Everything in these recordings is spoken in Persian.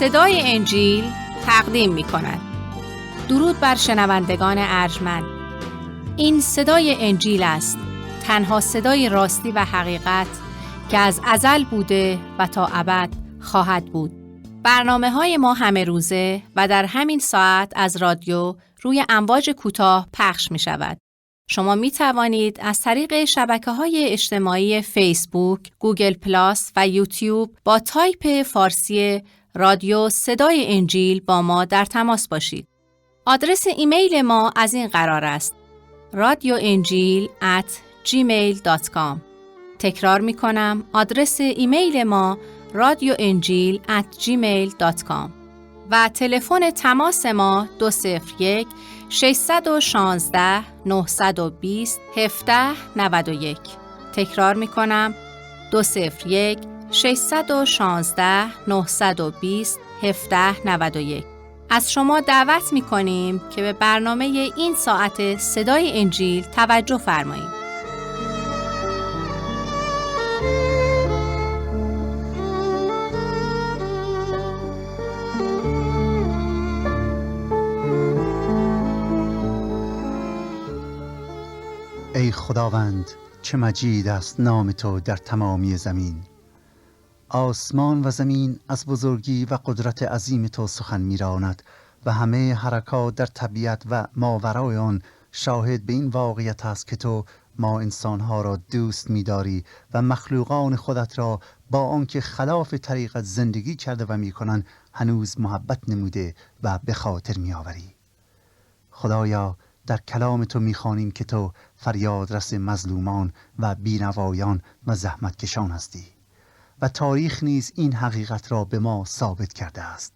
صدای انجیل تقدیم می کند. درود بر شنوندگان ارجمند. این صدای انجیل است، تنها صدای راستی و حقیقت که از ازل بوده و تا ابد خواهد بود. برنامه‌های ما همه روزه و در همین ساعت از رادیو روی امواج کوتاه پخش می شود. شما می توانید از طریق شبکه‌های اجتماعی فیسبوک، گوگل پلاس و یوتیوب با تایپ فارسی رادیو صدای انجیل با ما در تماس باشید. آدرس ایمیل ما از این قرار است: radioenjil@gmail.com. تکرار می کنم، آدرس ایمیل ما radioenjil@gmail.com و تلفن تماس ما 201 616 920 1791. تکرار می کنم، 201 616 920 1791. از شما دعوت می کنیم که به برنامه این ساعت صدای انجیل توجه فرمایید. ای خداوند، چه مجید است نام تو در تمامی زمین. آسمان و زمین از بزرگی و قدرت عظیم تو سخن می‌راند و همه حرکات در طبیعت و ماورای آن شاهد به این واقعیت است که تو ما انسانها را دوست می‌داری و مخلوقان خودت را با آنکه خلاف طریقت زندگی کرده و می‌کنند هنوز محبت نموده و به خاطر می‌آوری. خدایا، در کلام تو می‌خوانیم که تو فریاد رس مظلومان و بینوایان و زحمتکشان هستی و تاریخ نیز این حقیقت را به ما ثابت کرده است.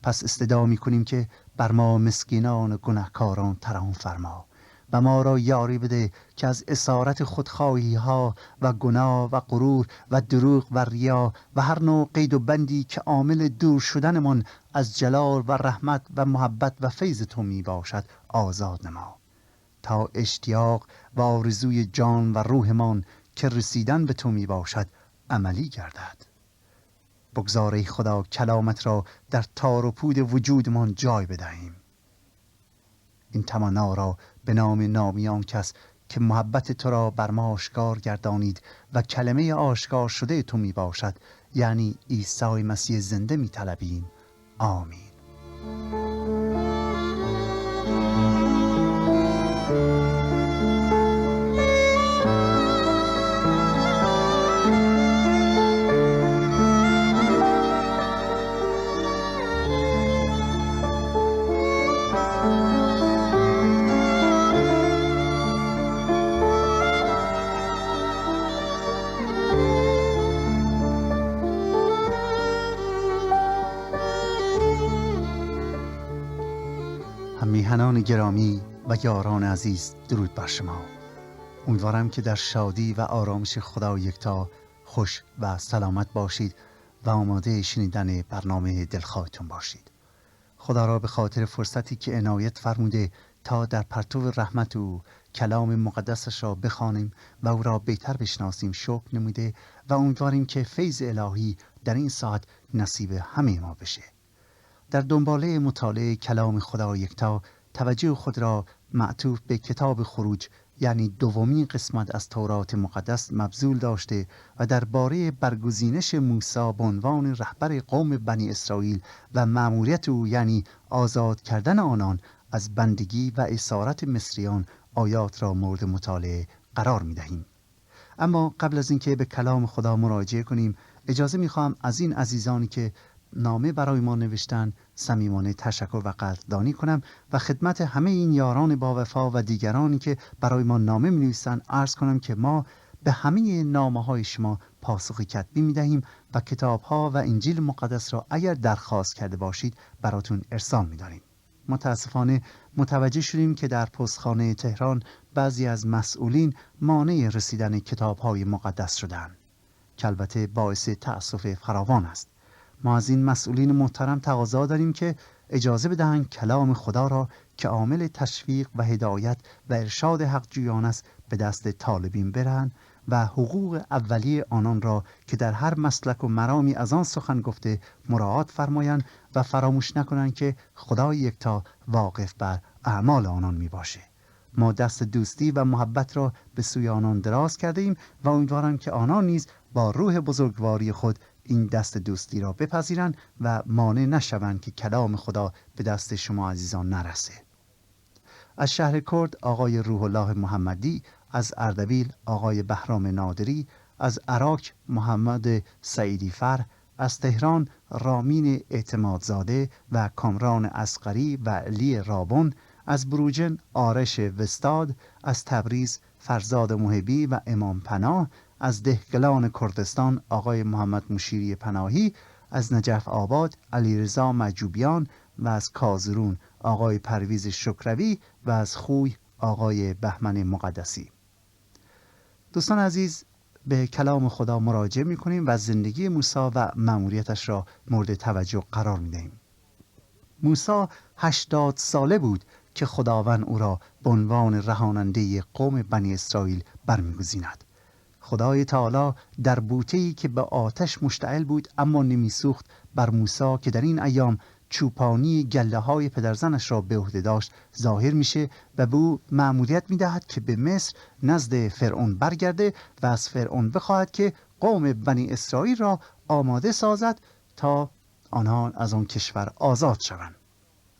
پس استدعا می‌کنیم که بر ما مسکینان و گناهکاران ترحم فرما و ما را یاری بده که از اسارت خودخواهی‌ها و گناه و غرور و دروغ و ریا و هر نوع قید و بندی که عامل دور شدنمان از جلال و رحمت و محبت و فیض تو می باشد آزاد نما، تا اشتیاق و آرزوی جان و روحمان که رسیدن به تو می باشد عملی گردد. بگذار ای خدا کلامت را در تار و پود وجودمان جای بدهیم. این تمنا را به نام نامیان کس که محبت تو را بر ما آشکار گردانید و کلمه آشکار شده تو می باشد، یعنی عیسی مسیح زنده می طلبیم. آمین. میهنان گرامی و یاران عزیز، درود بر شما. امیدوارم که در شادی و آرامش خدا یکتا خوش و سلامت باشید و آماده شنیدن برنامه دلخواهتون باشید. خدا را به خاطر فرصتی که عنایت فرموده تا در پرتو رحمت او کلام مقدسش را بخوانیم و او را بهتر بشناسیم شکر نموده و امیدواریم که فیض الهی در این ساعت نصیب همه ما بشه. در دنباله مطالعه کلام خدا یکتا توجه خود را معطوف به کتاب خروج، یعنی دومین قسمت از تورات مقدس مبذول داشته و درباره برگزینش موسی به عنوان رهبر قوم بنی اسرائیل و مأموریت او، یعنی آزاد کردن آنان از بندگی و اسارت مصریان، آیات را مورد مطالعه قرار می‌دهیم. اما قبل از اینکه به کلام خدا مراجعه کنیم، اجازه می‌خواهم از این عزیزانی که نامه برای ما نوشتن صمیمانه تشکر و قدردانی کنم و خدمت همه این یاران با وفا و دیگرانی که برای ما نامه می‌نویسند عرض کنم که ما به همه نامه‌های شما پاسخ کتبی می‌دهیم و کتاب‌ها و انجیل مقدس را اگر درخواست کرده باشید براتون ارسال می‌داریم. متاسفانه متوجه شدیم که در پستخانه تهران بعضی از مسئولین مانع رسیدن کتاب‌های مقدس شدند، که البته باعث تأسف فراوان است. ما از این مسئولین محترم تقاضا داریم که اجازه بدهند کلام خدا را که عامل تشویق و هدایت و ارشاد حق جویان است به دست طالبین برهند و حقوق اولیه آنان را که در هر مسلک و مرامی از آن سخن گفته مراعات فرمایند و فراموش نکنند که خدای یکتا واقف بر اعمال آنان می باشه. ما دست دوستی و محبت را به سوی آنان دراز کرده ایم و امیدوارم که آنان نیز با روح بزرگواری خود این دست دوستی را بپذیرند و مانع نشوند که کلام خدا به دست شما عزیزان نرسه. از شهر کرد آقای روح الله محمدی، از اردبیل آقای بهرام نادری، از عراق محمد سعیدی فر، از تهران رامین اعتمادزاده و کامران اصغری و علی رابون، از بروجن آرش وستاد، از تبریز فرزاد محبی و امام پناه، از دهقلان کردستان آقای محمد مشیری پناهی، از نجف آباد علیرضا مجوبیان و از کازرون آقای پرویز شکروی و از خوی آقای بهمن مقدسی. دوستان عزیز، به کلام خدا مراجعه می‌کنیم و زندگی موسی و مأموریتش را مورد توجه قرار می‌دهیم. موسی 80 ساله بود که خداوند او را به عنوان رهاننده قوم بنی اسرائیل برمی‌گزیند. خدای تعالی در بوته‌ای که به آتش مشتعل بود اما نمی‌سوخت بر موسی که در این ایام چوپانی گله‌های پدرزنش را به عهده داشت ظاهر میشه و به او مأموریت می‌دهد که به مصر نزد فرعون برگرده و از فرعون بخواهد که قوم بنی اسرائیل را آماده سازد تا آنها از آن کشور آزاد شوند.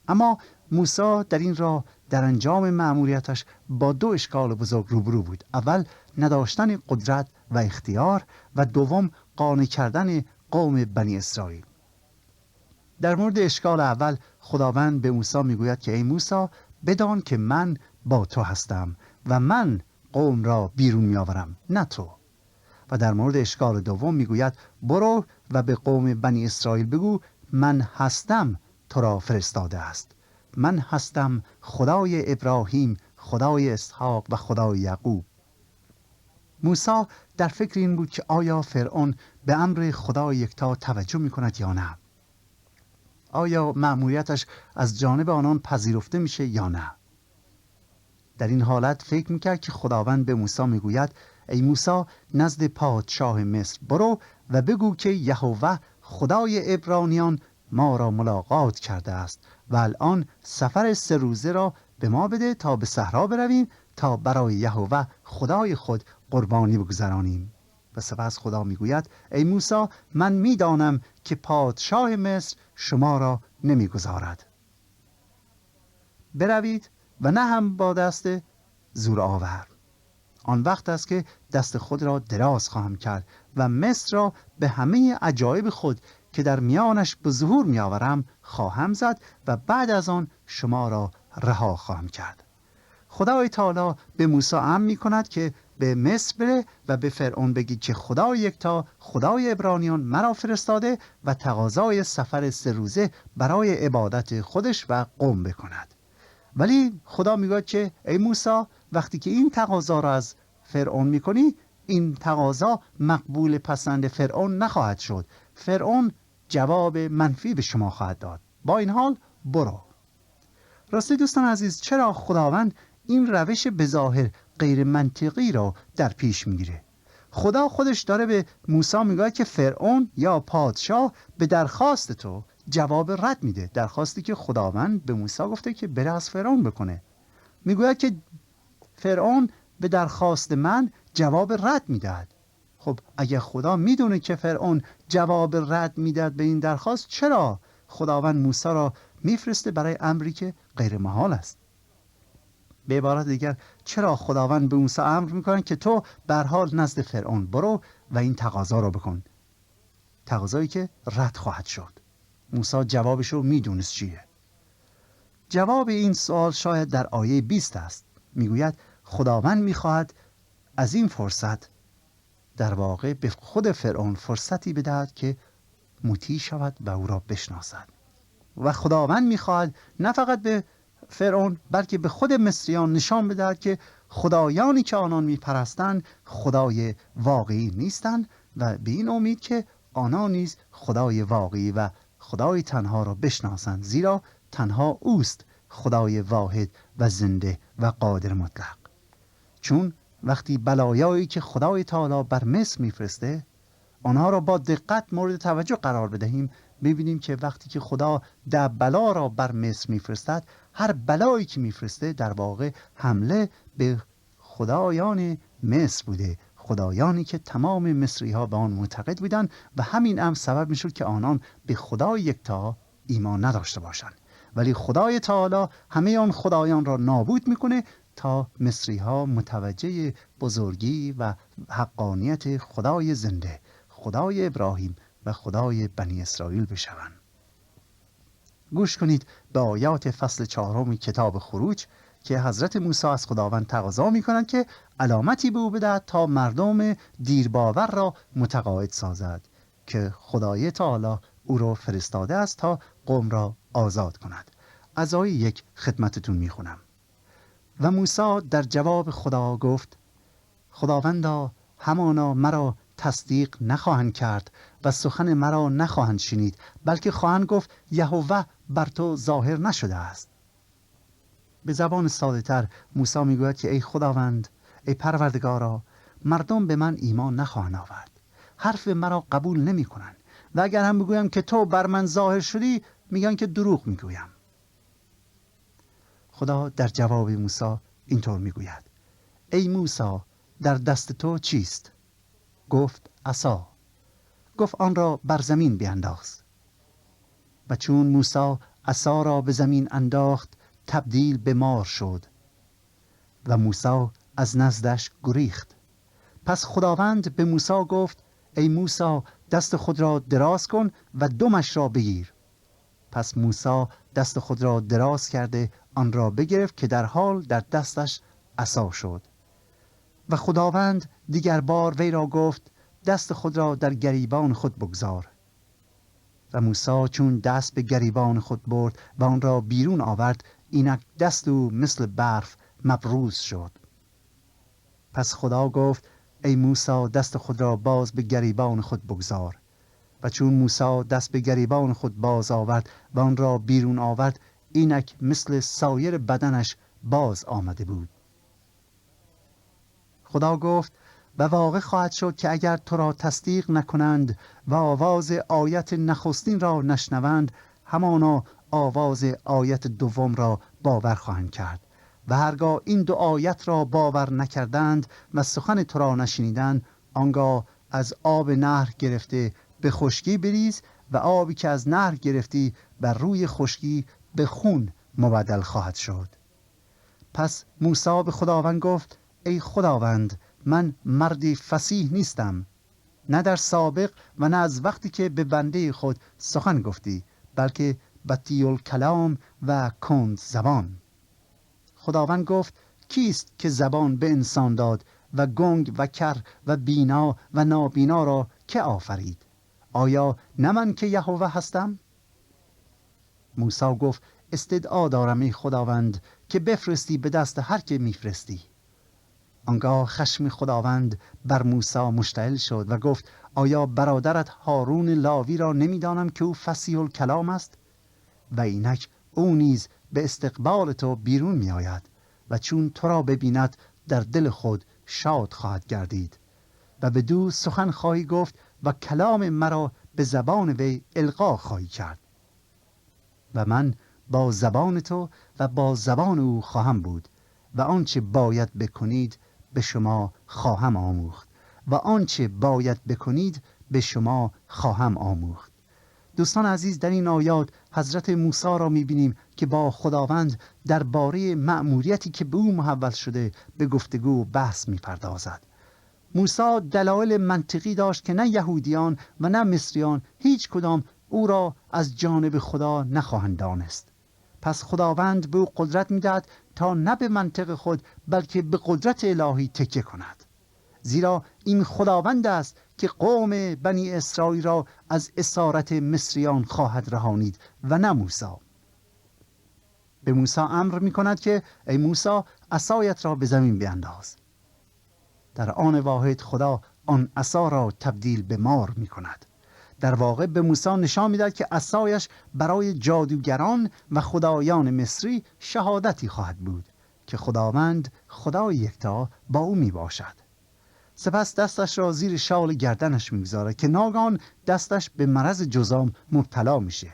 اما موسی در این راه در انجام مأموریتش با 2 اشکال بزرگ روبرو بود. اول نداشتن قدرت و اختیار و دوم قانع کردن قوم بنی اسرائیل. در مورد اشکال اول خداوند به موسی میگوید که ای موسی بدان که من با تو هستم و من قوم را بیرون میآورم نه تو. و در مورد اشکال دوم میگوید برو و به قوم بنی اسرائیل بگو من هستم تو را فرستاده است. من هستم خدای ابراهیم، خدای اسحاق و خدای یعقوب. موسی در فکر این بود که آیا فرعون به امر خدای یکتا توجه میکند یا نه؟ آیا مأموریتش از جانب آنان پذیرفته میشه یا نه؟ در این حالت فکر میکرد که خداوند به موسی میگوید ای موسی نزد پادشاه مصر برو و بگو که یهوه خدای عبرانیان ما را ملاقات کرده است و الان سفر 3 روزه را به ما بده تا به صحرا برویم تا برای یهوه خدای خود قربانی بگذرانیم. و سپس خدا میگوید ای موسی من میدانم که پادشاه مصر شما را نمیگذارد. بروید و نه هم با دست زور آور. آن وقت است که دست خود را دراز خواهم کرد و مصر را به همه عجایب خود که در میانش به ظهور میآورم خواهم زد و بعد از آن شما را رها خواهم کرد. خدای تعالی به موسی امر می‌کند که به مصر بره و به فرعون بگی که خدای یکتا خدای عبرانیان مرا فرستاده و تقاضای سفر 3 روزه برای عبادت خودش و قوم بکند. ولی خدا میگه که ای موسی وقتی که این تقاضا را از فرعون میکنی این تقاضا مقبول پسند فرعون نخواهد شد. فرعون جواب منفی به شما خواهد داد. با این حال برو. راستی دوستان عزیز، چرا خداوند این روش بظاهر غیر منطقی را در پیش میگیره؟ خدا خودش داره به موسی میگه که فرعون یا پادشاه به درخواست تو جواب رد میده. درخواستی که خداوند به موسی گفته که بره از فرعون بکنه. میگوید که فرعون به درخواست من جواب رد میدهد. خب اگه خدا میدونه که فرعون جواب رد میدهد به این درخواست، چرا خداوند موسی را میفرسته برای امری که غیر محال است؟ به عبارت دیگر چرا خداوند به موسی امر میکنه که تو به هر حال نزد فرعون برو و این تقاضا را بکن، تقاضایی که رد خواهد شد؟ موسی جوابش رو میدونست چیه. جواب این سوال شاید در آیه 20 است. میگوید خداوند میخواهد از این فرصت در واقع به خود فرعون فرصتی بدهد که مطیع شود و او را بشناسد. و خداوند میخواهد نه فقط به فرعون بلکه به خود مصریان نشان بدهد که خدایانی که آنان میپرستند خدای واقعی نیستند و به این امید که آنان نیز خدای واقعی و خدای تنها را بشناسند، زیرا تنها اوست خدای واحد و زنده و قادر مطلق. چون وقتی بلایایی که خدای تعالی بر مصر میفرسته آنها را با دقت مورد توجه قرار بدهیم، ببینیم که وقتی که خدا ده بلا را بر مصر میفرستد، هر بلایی که میفرسته در واقع حمله به خدایان مصر بوده، خدایانی که تمام مصری ها به آن معتقد بودند و همین امر سبب میشد که آنان به خدای یکتا ایمان نداشته باشند. ولی خدای تعالی همه آن خدایان را نابود میکنه تا مصری ها متوجه بزرگی و حقانیت خدای زنده، خدای ابراهیم و خدای بنی اسرائیل بشوند. گوش کنید به آیات فصل 4 کتاب خروج که حضرت موسی از خداوند تقاضا می‌کنند که علامتی به او بدهد تا مردم دیرباور را متقاعد سازد که خدای تعالی او را فرستاده است تا قوم را آزاد کند. از آیه 1 خدمتتون میخونم. و موسی در جواب خدا گفت: خداوندا، همانا مرا تصدیق نخواهند کرد و سخن مرا نخواهند شنید، بلکه خواهند گفت یهوه بر تو ظاهر نشده است. به زبان ساده تر موسی میگوید که ای خداوند، ای پروردگارا، مردم به من ایمان نخواهند آورد، حرف مرا قبول نمی کنند و اگر هم بگویم که تو بر من ظاهر شدی، میگن که دروغ میگویم. خدا در جواب موسی اینطور میگوید: ای موسی، در دست تو چیست؟ گفت عصا. گفت آن را بر زمین بینداز. و چون موسی عصا را به زمین انداخت، تبدیل به مار شد و موسی از نزدش گریخت. پس خداوند به موسی گفت: ای موسی، دست خود را دراز کن و دمش را بگیر. پس موسی دست خود را دراز کرده آن را بگرفت که در حال در دستش عصا شد. و خداوند دیگر بار وی را گفت: دست خود را در گریبان خود بگذار. و موسی چون دست به گریبان خود برد و آن را بیرون آورد، اینک دست او مثل برف مبروز شد. پس خدا گفت: ای موسی، دست خود را باز به گریبان خود بگذار. و چون موسی دست به گریبان خود باز آورد و آن را بیرون آورد، اینک مثل سایر بدنش باز آمده بود. خدا گفت: و واقع خواهد شد که اگر تو را تصدیق نکنند و آواز آیت نخستین را نشنوند، همانا آواز آیت دوم را باور خواهند کرد. و هرگاه این دو آیت را باور نکردند و سخن تو را نشنیدند، آنگاه از آب نهر گرفته به خشکی بریز و آبی که از نهر گرفتی بر روی خشکی به خون مبدل خواهد شد. پس موسی به خداوند گفت: ای خداوند، من مردی فصیح نیستم، نه در سابق و نه از وقتی که به بنده خود سخن گفتی، بلکه بطیء الکلام و کند زبان. خداوند گفت: کیست که زبان به انسان داد و گنگ و کر و بینا و نابینا را که آفرید؟ آیا نه من که یهوه هستم؟ موسی گفت: استدعا دارم ای خداوند که بفرستی به دست هر که میفرستی. آنگاه خشم خداوند بر موسی مشتعل شد و گفت: آیا برادرت هارون لاوی را نمیدانم که او فصیح الکلام است؟ و اینک او نیز به استقبال تو بیرون می آید و چون تو را ببیند در دل خود شاد خواهد گردید و بدو سخن خواهی گفت و کلام مرا به زبان وی القا خواهی کرد. و من با زبان تو و با زبان او خواهم بود و آنچه باید بکنید به شما خواهم آموخت و آنچه باید بکنید به شما خواهم آموخت. دوستان عزیز، در این آیات حضرت موسی را می‌بینیم که با خداوند درباره مأموریتی که به او محول شده به گفتگو و بحث می‌پردازد. موسی دلایل منطقی داشت که نه یهودیان و نه مصریان هیچ کدام او را از جانب خدا نخواهند دانست. پس خداوند به او قدرت می‌دهد تا نه به منطق خود بلکه به قدرت الهی تکیه کند، زیرا این خداوند است که قوم بنی اسرائیل را از اسارت مصریان خواهد رهانید و نه موسی. به موسی امر می‌کند که ای موسی، عصایت را به زمین بینداز. در آن واحد خدا آن عصا را تبدیل به مار می‌کند. در واقع به موسی نشان می‌دهد که عصایش برای جادوگران و خدایان مصری شهادتی خواهد بود که خداوند خدای یکتا با او می باشد. سپس دستش را زیر شال گردنش میگذارد که ناگهان دستش به مرض جذام مبتلا میشه.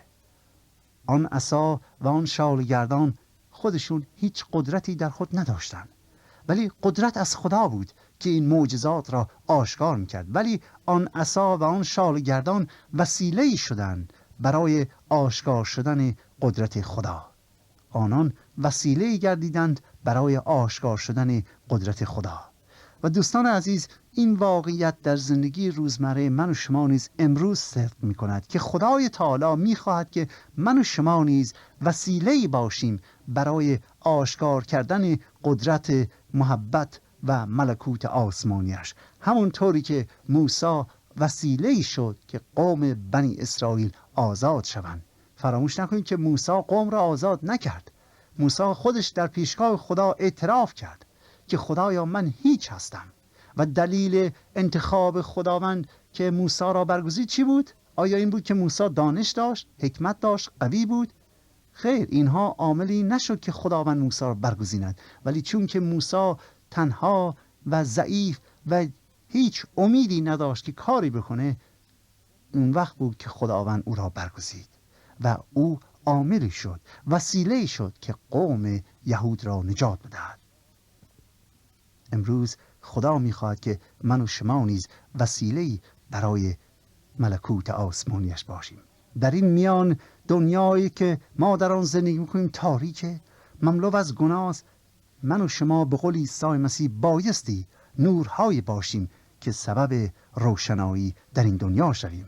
آن عصا و آن شال گردان خودشون هیچ قدرتی در خود نداشتند، ولی قدرت از خدا بود که این معجزات را آشکار میکرد. ولی آن عصا و آن شال گردان وسیله‌ای شدند برای آشکار شدن قدرت خدا. آنان وسیله‌ای گردیدند برای آشکار شدن قدرت خدا. و دوستان عزیز، این واقعیت در زندگی روزمره من و شما نیز امروز صدق می کند که خدای تعالی می خواهد که من و شما نیز وسیله‌ای باشیم برای آشکار کردن قدرت محبت و ملکوت آسمانیش، همونطوری که موسی وسیله‌ای شد که قوم بنی اسرائیل آزاد شوند. فراموش نکنید که موسی قوم را آزاد نکرد. موسی خودش در پیشگاه خدا اعتراف کرد که خدایا من هیچ هستم. و دلیل انتخاب خداوند که موسی را برگزید چی بود؟ آیا این بود که موسی دانش داشت، حکمت داشت، قوی بود؟ خیر، اینها عاملی نشد که خداوند موسی را برگزیند، ولی چون که موسی تنها و ضعیف و هیچ امیدی نداشت که کاری بکنه، اون وقت بود که خداوند او را برگزید و او عاملی شد، وسیله‌ای شد که قوم یهود را نجات بدهد. امروز خدا میخواهد که من و شما نیز وسیله‌ای برای ملکوت آسمانیش باشیم. در این میان دنیایی که ما در آن زندگی میکنیم تاریکه، مملو از گناه است. من و شما به قول عیسی مسیح بایستی نورهای باشیم که سبب روشنایی در این دنیا شویم.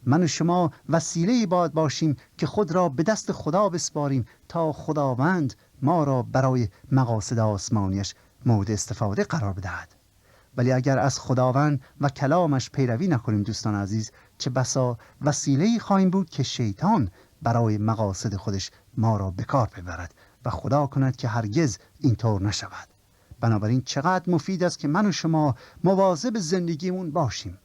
من و شما وسیله‌ای باید باشیم که خود را به دست خدا بسپاریم تا خداوند ما را برای مقاصد آسمانیش مورد استفاده قرار بدهد. ولی اگر از خداوند و کلامش پیروی نکنیم دوستان عزیز، چه بسا وسیله‌ای خواهیم بود که شیطان برای مقاصد خودش ما را به کار ببرد و خدا کند که هرگز اینطور نشود. بنابراین چقدر مفید است که من و شما مواظب زندگیمون باشیم،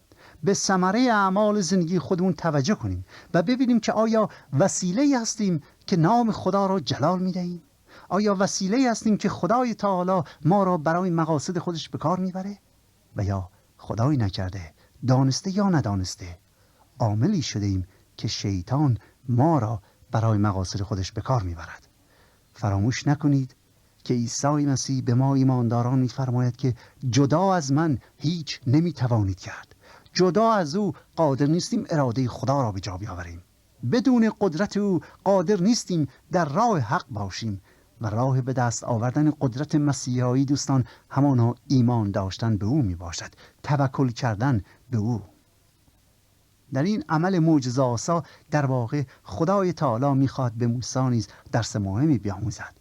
به ثمره اعمال زندگی خودمون توجه کنیم و ببینیم که آیا وسیله‌ای هستیم که نام خدا را جلال می‌دهیم؟ آیا وسیله‌ای هستیم که خدای تعالی ما را برای مقاصد خودش به کار میبره؟ و یا خدای نکرده، دانسته یا ندانسته، عاملی شده ایم که شیطان ما را برای مقاصد خودش به کار میبرد؟ فراموش نکنید که عیسی مسیح به ما ایمانداران میفرماید که جدا از من هیچ نمیتوانید کرد. جدا از او قادر نیستیم اراده خدا را به جا بیاوریم. بدون قدرت او قادر نیستیم در راه حق باشیم و راه به دست آوردن قدرت مسیحایی دوستان همانا ایمان داشتن به او می باشد، توکل کردن به او. در این عمل معجزه‌آسا در واقع خدای تعالی میخواد به موسی نیز درس مهمی بیاموزد.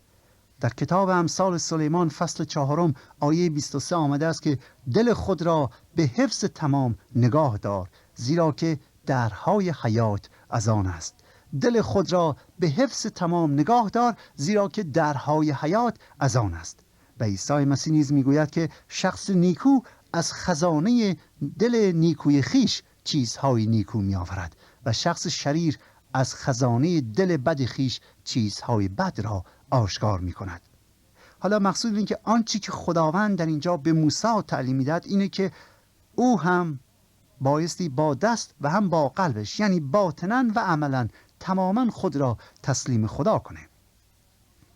در کتاب امثال سلیمان فصل 4 آیه 23 آمده است که دل خود را به حفظ تمام نگاه دار، زیرا که درهای حیات از آن است. دل خود را به حفظ تمام نگاه دار، زیرا که درهای حیات از آن است. و عیسی مسیح نیز میگوید که شخص نیکو از خزانه دل نیکوی خیش چیزهای نیکو میآورد و شخص شریر از خزانه دل بد خیش چیزهای بد را آشکار می کند. حالا مقصود این که آنچه که خداوند در اینجا به موسی تعلیم میداد اینه که او هم بایستی با دست و هم با قلبش، یعنی باطناً و عملاً تماما خود را تسلیم خدا کنه،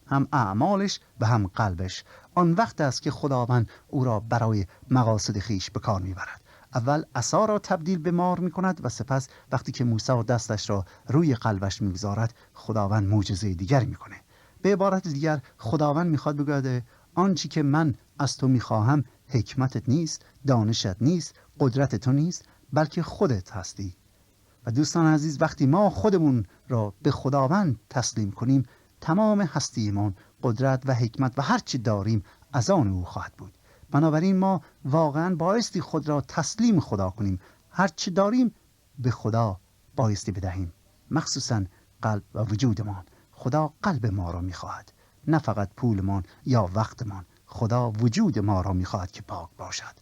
هم اعمالش و هم قلبش. آن وقت است که خداوند او را برای مقاصد خیش به کار میبرد. اول عصا را تبدیل به مار می کند و سپس وقتی که موسی دستش را روی قلبش میگذارد خداوند معجزه دیگری میکنه. به عبارت دیگر خداوند میخواد بگوید آنچه که من از تو میخواهم حکمتت نیست، دانشت نیست، قدرت تو نیست، بلکه خودت هستی. و دوستان عزیز، وقتی ما خودمون را به خداوند تسلیم کنیم، تمام هستیمان، قدرت و حکمت و هر چی داریم از آن او خواهد بود. بنابراین ما واقعا بایستی خود را تسلیم خدا کنیم. هر چی داریم به خدا بایستی بدهیم، مخصوصا قلب و وجودمان. خدا قلب ما را میخواهد، نه فقط پولمان یا وقتمان. خدا وجود ما را میخواهد که پاک باشد.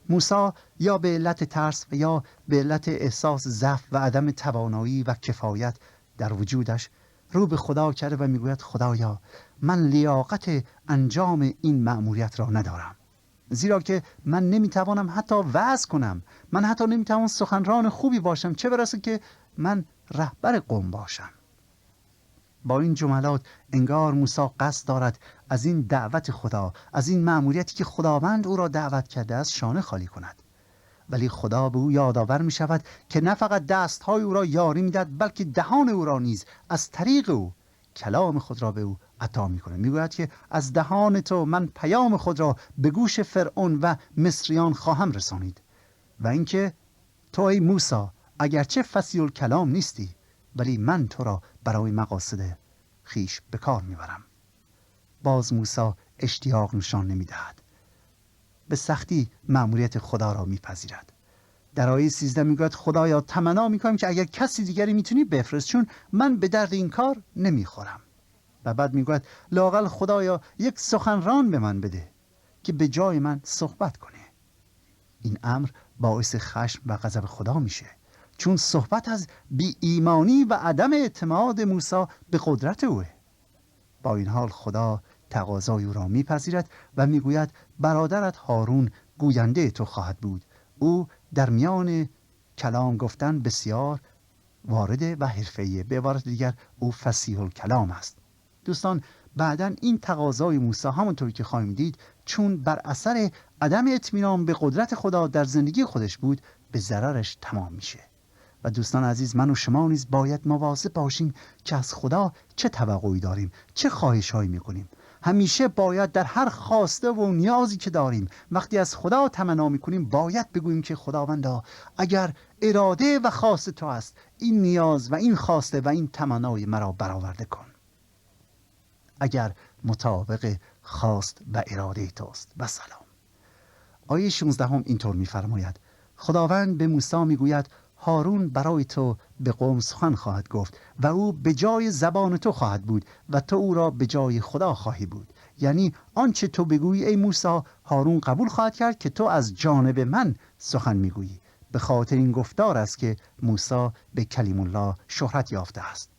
موسی یا به علت ترس و یا به علت احساس ضعف و عدم توانایی و کفایت در وجودش رو به خدا کرده و میگوید خدایا من لیاقت انجام این مأموریت را ندارم، زیرا که من نمیتوانم حتی وعظ کنم، من حتی نمیتوانم سخنران خوبی باشم، چه برسه که من رهبر قوم باشم. با این جملات انگار موسی قصد دارد از این دعوت خدا، از این مأموریتی که خداوند او را دعوت کرده است شانه خالی کند. ولی خدا به او یادآور می شود که نه فقط دستهای او را یاری می دهد، بلکه دهان او را نیز از طریق او کلام خود را به او عطا می کند. می گوید که از دهان تو من پیام خود را به گوش فرعون و مصریان خواهم رسانید. و اینکه تو ای موسی اگرچه فصیح الکلام نیستی، ولی من تو را برای مقاصد خیش به کار می برم. باز موسی اشتیاق نشان نمی دهد، به سختی مأموریت خدا را میپذیرد. در آیه 13 میگوید خدایا تمنا میکنم که اگر کسی دیگری میتونی بفرست، چون من به درد این کار نمیخورم. و بعد میگوید لااقل خدایا یک سخنران به من بده که به جای من صحبت کنه. این امر باعث خشم و غضب خدا میشه، چون صحبت از بی ایمانی و عدم اعتماد موسی به قدرت اوه. با این حال خدا تقاضای او را میپذیرد و میگوید برادرت هارون گوینده تو خواهد بود. او در میان کلام گفتن بسیار وارده و حرفه‌ایه. به عبارت دیگر او فصیح الکلام است. دوستان بعداً این تقاضای موسی همونطوری که خواهیم دید، چون بر اثر عدم اطمینان به قدرت خدا در زندگی خودش بود، به ضررش تمام میشه. و دوستان عزیز، من و شما نیز باید مواظب باشیم که از خدا چه توقعی داریم، چه خواهش‌هایی میکنیم. همیشه باید در هر خواسته و نیازی که داریم، وقتی از خدا تمنا میکنیم، باید بگوییم که خداوندا اگر اراده و خواست تو است، این نیاز و این خواسته و این تمنای مرا برآورده کن. اگر مطابق خواست و اراده توست. و سلام. آیه 16 هم اینطور میفرماید خداوند به موسی میگوید هارون برای تو به قوم سخن خواهد گفت و او به جای زبان تو خواهد بود و تو او را به جای خدا خواهی بود. یعنی آنچه تو بگویی ای موسی، هارون قبول خواهد کرد که تو از جانب من سخن میگویی. به خاطر این گفتار است که موسی به کلیم الله شهرت یافته است.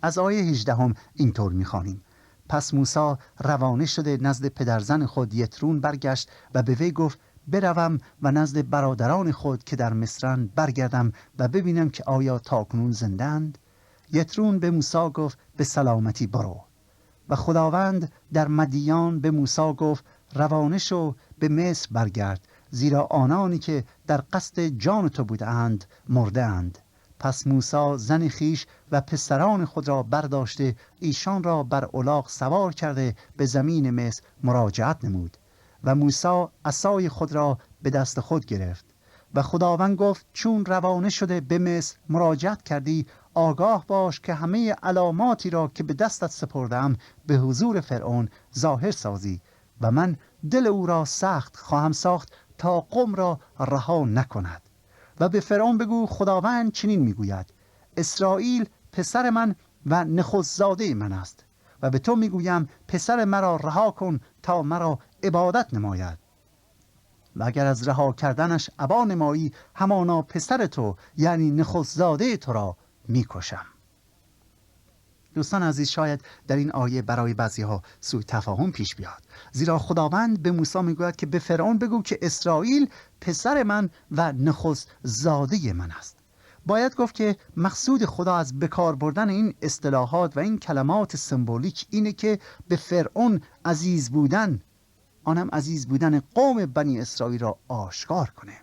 از آیه 18 هم اینطور میخوانیم پس موسی روانه شده نزد پدرزن خود یترون برگشت و به وی گفت بروم و نزد برادران خود که در مصرند برگردم و ببینم که آیا تاکنون زندند. یترون به موسی گفت به سلامتی برو. و خداوند در مدیان به موسی گفت روانه شو به مصر برگرد، زیرا آنانی که در قصد جان تو بودند مرده اند. پس موسی زن خیش و پسران خود را برداشته ایشان را بر الاغ سوار کرده به زمین مصر مراجعت نمود. و موسی عصای خود را به دست خود گرفت. و خداوند گفت چون روانه شده به مصر مراجعت کردی، آگاه باش که همه علاماتی را که به دستت سپردم به حضور فرعون ظاهر سازی و من دل او را سخت خواهم ساخت تا قوم را رها نکند. و به فرعون بگو خداوند چنین میگوید اسرائیل پسر من و نخست زاده من است و به تو میگویم پسر مرا رها کن تا مرا عبادت نماید. و اگر از رها کردنش ابا نمایی، همانا پسر تو یعنی نخست زاده تو را میکشم. دوستان عزیز، شاید در این آیه برای بعضی ها سوء تفاهم پیش بیاد، زیرا خداوند به موسی میگوید که به فرعون بگو که اسرائیل پسر من و نخست زاده من است. باید گفت که مقصود خدا از بکار بردن این اصطلاحات و این کلمات سمبولیک اینه که به فرعون عزیز بودن، آنم عزیز بودن قوم بنی اسرائیل را آشکار کنه.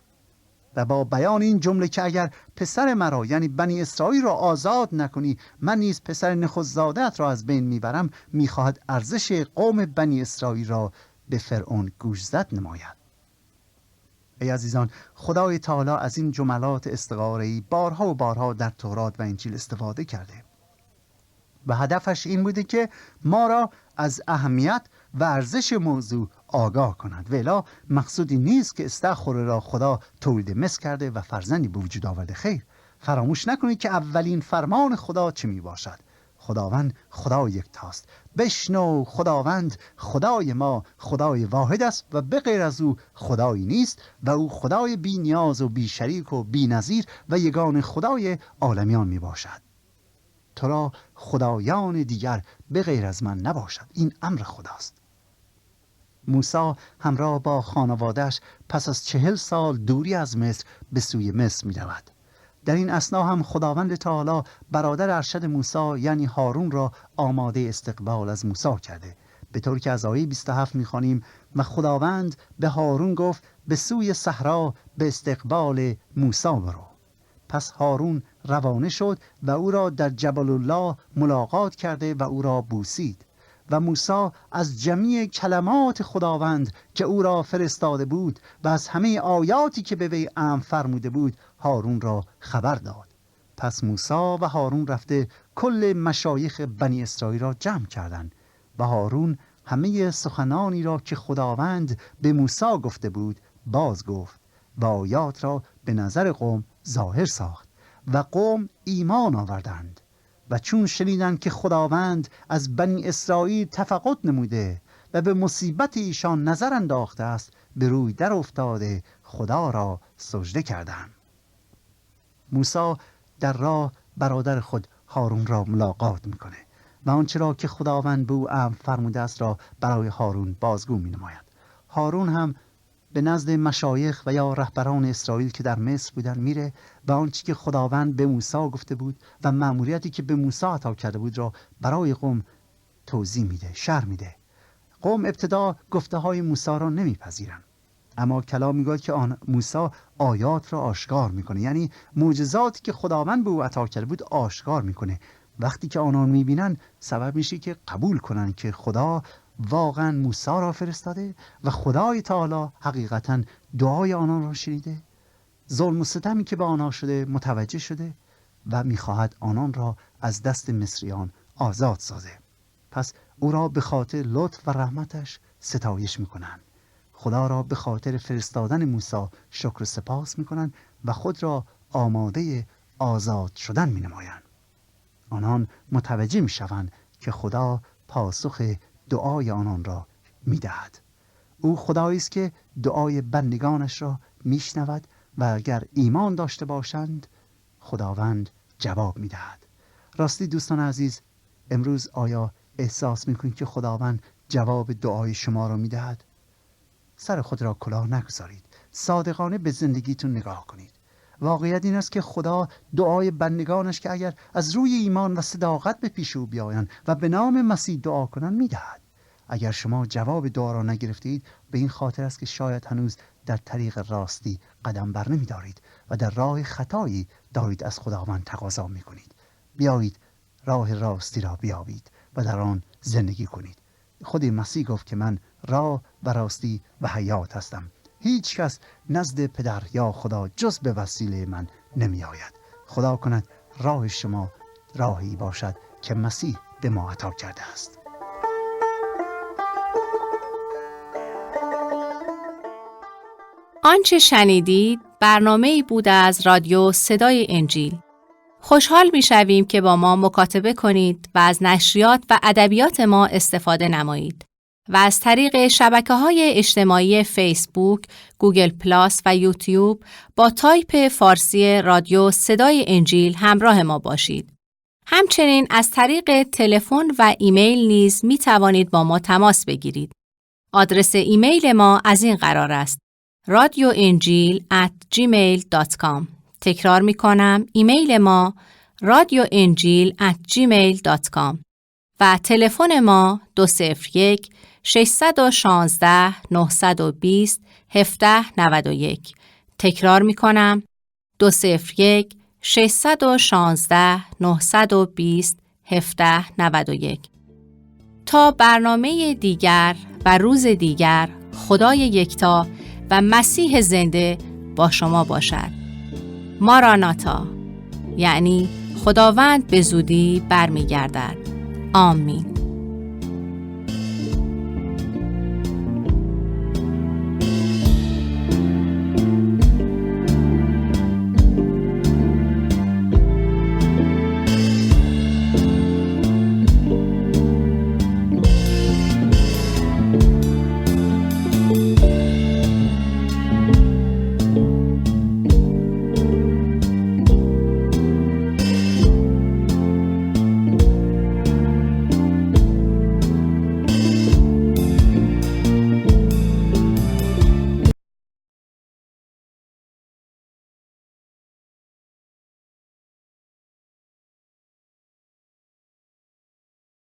و با بیان این جمله که اگر پسر مرا یعنی بنی اسرائیل را آزاد نکنی، من نیز پسر نخست زاده‌ات را از بین میبرم، میخواهد ارزش قوم بنی اسرائیل را به فرعون گوشزد نماید. ای عزیزان، خدای تعالی از این جملات استعاره‌ای بارها و بارها در تورات و انجیل استفاده کرده و هدفش این بوده که ما را از اهمیت و ارزش موضوع آگاه کند. ولی مقصودی نیست که استخوره را خدا تولید مصر کرده و فرزندی به وجود آورده. خیر، فراموش نکنید که اولین فرمان خدا چه می باشد؟ خداوند خدا یکتاست. بشنو خداوند خدای ما خدای واحد است و به غیر از او خدایی نیست و او خدای بی نیاز و بی شریک و بی نظیر و یگانه خدای عالمیان می باشد. تو را خدایان دیگر به غیر از من نباشد. این امر خداست. موسی همراه با خانواده‌اش پس از 40 سال دوری از مصر به سوی مصر می رود. در این اثنا هم خداوند تعالی برادر ارشد موسی یعنی هارون را آماده استقبال از موسی کرده، به طور که از آیه 27 می‌خوانیم و خداوند به هارون گفت به سوی صحرا به استقبال موسی برو. پس هارون روانه شد و او را در جبل الله ملاقات کرده و او را بوسید و موسی از جمیع کلمات خداوند که او را فرستاده بود و از همه آیاتی که به وی امر فرموده بود هارون را خبر داد. پس موسی و هارون رفته کل مشایخ بنی اسرائیل را جمع کردند و هارون همه سخنانی را که خداوند به موسی گفته بود باز گفت و آیات را به نظر قوم ظاهر ساخت و قوم ایمان آوردند. و چون شنیدند که خداوند از بنی اسرائیل تفقد نموده و به مصیبت ایشان نظر انداخته است، به روی در افتاده خدا را سجده کردند. موسی در راه برادر خود هارون را ملاقات میکنه و آنچه را که خداوند به او امر فرموده است را برای هارون بازگو می نماید. هارون هم به نزد مشایخ و یا رهبران اسرائیل که در مصر بودن میره و آنچه که خداوند به موسی گفته بود و مأموریتی که به موسی عطا کرده بود را برای قوم توضیح میده، شرح میده. قوم ابتدا گفته های موسی را نمیپذیرن، اما کلام میگه که موسی آیات را آشکار میکنه، یعنی معجزاتی که خداوند به او عطا کرده بود آشکار میکنه. وقتی که آنان میبینن سبب میشه که قبول کنن که خدا واقعا موسی را فرستاده و خدای تعالی حقیقتا دعای آنان را شنیده، ظلم و ستمی که به آنها شده متوجه شده و میخواهد آنان را از دست مصریان آزاد سازه. پس او را به خاطر لطف و رحمتش ستایش میکنن، خدا را به خاطر فرستادن موسی شکر و سپاس میکنن و خود را آماده آزاد شدن مینمایند. آنان متوجه میشوند که خدا پاسخ دعای آنان را میدهد. او خدایی است که دعای بندگانش را میشنود و اگر ایمان داشته باشند خداوند جواب میدهد. راستی دوستان عزیز، امروز آیا احساس میکنید که خداوند جواب دعای شما را میدهد؟ سر خود را کلاه نگذارید، صادقانه به زندگیتون نگاه کنید. واقعیت این است که خدا دعای بندگانش که اگر از روی ایمان و صداقت به پیش او بیایند و به نام مسیح دعا کنند میدهد. اگر شما جواب دعا را نگرفتید به این خاطر است که شاید هنوز در طریق راستی قدم بر نمی‌دارید و در راه خطایی دارید از خداوند تقاضا می‌کنید. بیایید راه راستی را بیابید و در آن زندگی کنید. خود مسیح گفت که من راه و راستی و حیات هستم. هیچ کس نزد پدر یا خدا جز به وسیله من نمی آید. خدا کند راه شما راهی باشد که مسیح به ما عطا کرده است. آنچه شنیدید برنامه‌ای بود از رادیو صدای انجیل. خوشحال می‌شویم که با ما مکاتبه کنید و از نشریات و ادبیات ما استفاده نمایید و از طریق شبکه‌های اجتماعی فیسبوک، گوگل پلاس و یوتیوب با تایپ فارسی رادیو صدای انجیل همراه ما باشید. همچنین از طریق تلفن و ایمیل نیز می توانید با ما تماس بگیرید. آدرس ایمیل ما از این قرار است: radioenjil@gmail.com. تکرار می کنم، ایمیل ما radioenjil@gmail.com و تلفن ما 201 616 920 1791. تکرار می کنم، 201 616 920 1791. تا برنامه دیگر و روز دیگر، خدای یکتا و مسیح زنده با شما باشد. ماراناتا، یعنی خداوند به زودی برمیگردد. آمین.